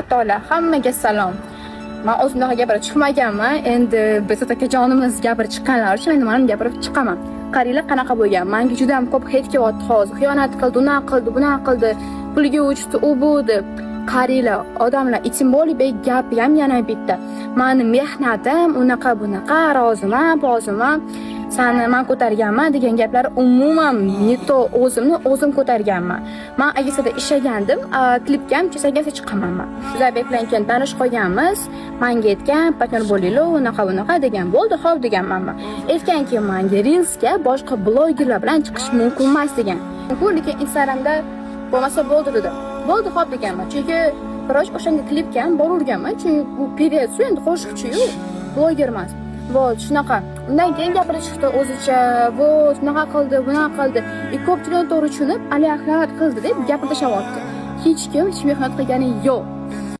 o'rtoqlar, hammaga salom. Men o'zimga gapirib chiqmaganman. Endi Bezat akajonimiz gapirib chiqqanlar uchun endi men gapirib chiqaman. Qaranglar qanaqa bo'lgan. Menga juda ham ko'p hech kelyapti hozir. Xiyonat qildi, unaqa qildi, bunaqa qildi. Pulga uchdi, u bu deb. Qaranglar, odamlar ichim bo'lib gapi ham yana bitta. Meni mehnatim unaqa bunaqa, roziman, poziman. Seni men ko'targanman degan gaplar umuman neto o'zim ko'targanman. Men agisada ishlagandim, klipga ham chesagasi chiqaman men. Zarbek bilan keyin tanishib qolganmiz. Menga aytgan, partner bo'linglar, unaqa degan. Bo'ldi, xo'p deganman men. Aytgan keyin menga Reels'ga boshqa blogerlar bilan chiqish mumkin emas degan. Lekin Instagramda bo'lmasa bo'ldi dedi. Bo'ldi, xo'p deganman. Chunki biroq o'shanga klipga ham boraverganman. Chunki bu pevets endi qo'shiqchi-yu, bloger emas. Bo'ldi, shunaqa. Undan keyin gapirib chiqdi o'zicha, "Bu shunaqa qildi, bunaqa qildi." Ko'pchilik to'g'ri tushunib, "Ali xiyonat qildi" deb gapirib tashlabotdi. Hech kim mehnat qilgani yo'q.